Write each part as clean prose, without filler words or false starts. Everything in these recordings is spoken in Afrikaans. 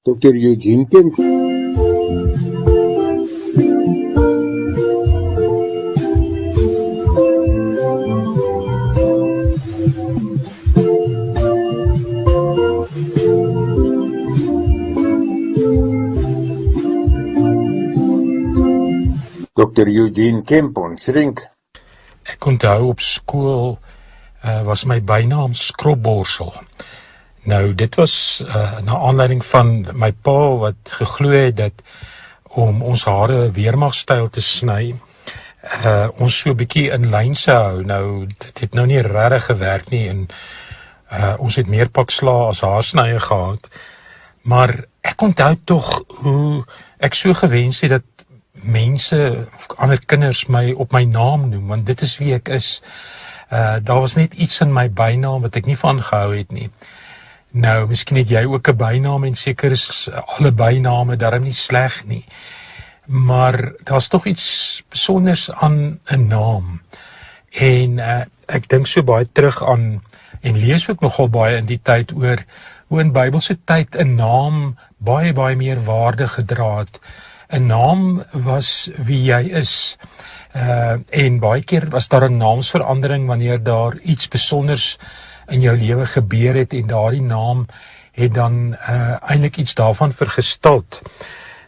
Dr. Eugene Kemp. Dr. Eugene Kemp, ons drink. Ek onthou op skool was my bynaam Skropborsel. Nou, dit was na aanleiding van my pa wat geglo het dat om ons hare weermagstyl te sny, ons so 'n bietjie in lyn sou hou. Nou, dit het nou nie regtig gewerk nie en ons het meer pak slaag as haarsnye gehad. Maar ek onthou tog hoe ek so gewens het dat mense, ander kinders my op my naam noem, want dit is wie ek is. Daar was net iets in my bynaam wat ek nie van gehou het nie. Nou, miskien het jy ook 'n bynaam en seker is alle byname daarom nie sleg nie. Maar daar's tog iets besonders aan 'n naam. En ek dink so baie terug aan, en lees ook nogal baie in die tyd oor hoe in Bybelse tyd 'n naam baie meer waarde gedra het. 'n Naam was wie jy is. En baie keer was daar 'n naamsverandering wanneer daar iets besonders in jou lewe gebeur het en daardie naam het dan eintlik iets daarvan vergestald.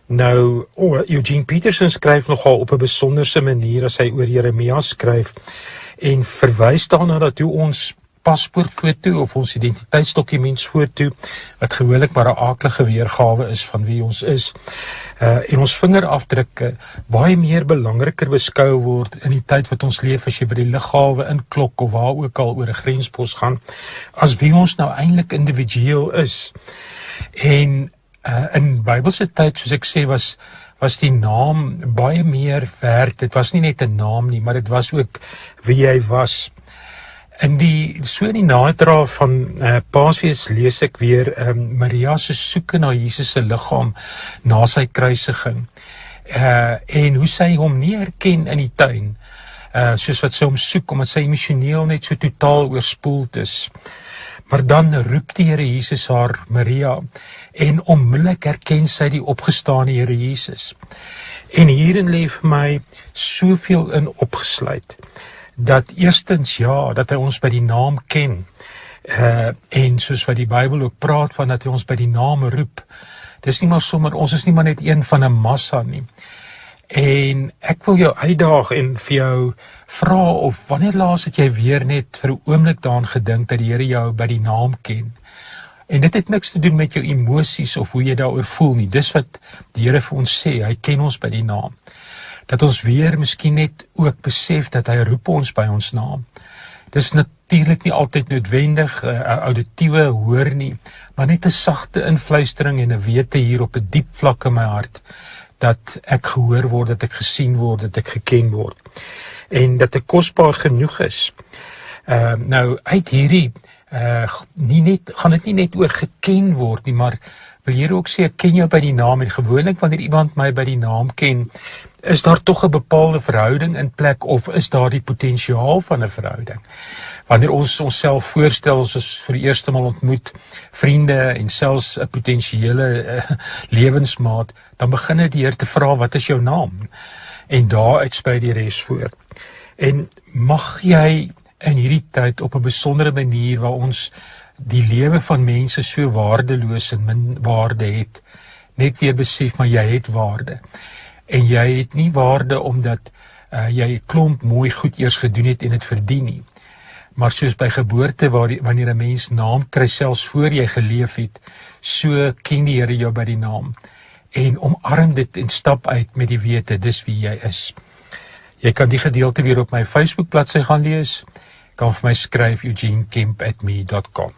Nou, Eugene Peterson skryf nogal op 'n besonderse manier as hy oor Jeremia skryf en verwys daarna dat hoe ons paspoortfoto of ons identiteitsdokumentsfoto, wat gewoonlik maar 'n aaklige weergawe is van wie ons is, en ons vingerafdrukke baie meer belangriker beskou word in die tyd wat ons leef as jy by die lughawe inklok of waar ook al oor 'n grenspos gaan, as wie ons nou eintlik individueel is. En in Bybelse tyd, soos ek sê, was die naam baie meer werd. Dit was nie net 'n naam nie, maar dit was ook wie jy was. In die naderdraad van Paasfees lees ek weer Maria se soeke na Jesus se liggaam na sy kruisiging. En hoe sy hom nie herken in die tuin, soos wat sy hom soek, omdat sy emosioneel net so totaal oorspoeld is. Maar dan roep die Here Jesus haar Maria, en onmiddellik herken sy die opgestane Here Jesus. En hierin lê vir my soveel in opgesluit, dat eerstens dat hy ons by die naam ken, en soos wat die Bybel ook praat van dat hy ons by die naam roep. Dis nie maar sommer, ons is nie maar net een van 'n massa nie. En ek wil jou uitdaag en vir jou vra, of wanneer laas het jy weer net vir 'n oomblik daaraan gedink dat die Here jou by die naam ken? En dit het niks te doen met jou emosies of hoe jy daaroor voel nie. Dis wat die Here vir ons sê, hy ken ons by die naam. Dat ons weer miskien net ook besef dat hy roep ons by ons naam. Dis natuurlik nie altyd noodwendig 'n auditiewe hoor nie, maar net 'n sagte invluistering en 'n wete hier op 'n diep vlak in my hart, dat ek gehoor word, dat ek gesien word, dat ek geken word. En dat ek kosbaar genoeg is. Nou, uit hierdie, gaan dit nie net oor geken word nie, maar wil Here ook sê, ek ken jou by die naam, en gewoonlik wanneer iemand my by die naam ken, is daar tog 'n bepaalde verhouding in plek, of is daar die potensiaal van 'n verhouding? Wanneer ons onsself voorstel, ons is vir die eerste maal ontmoet, vriende en selfs 'n potensiële lewensmaat, dan begin die Here te vra, wat is jou naam? En daaruit spruit die res voort. En mag jy in hierdie tyd op 'n besondere manier, waar ons die lewe van mense so waardeloos en min waarde het, net weer besef, maar jy het waarde. En jy het nie waarde omdat jy 'n klomp mooi goed eers gedoen het en het verdien nie. Maar soos by geboorte, wanneer 'n mens naam kry selfs voor jy geleef het, so ken die Here jou by die naam. En omarm dit en stap uit met die wete, dis wie jy is. Jy kan die gedeelte weer op my Facebook bladsy gaan lees. Kan vir my skryf, eugenekemp@me.com.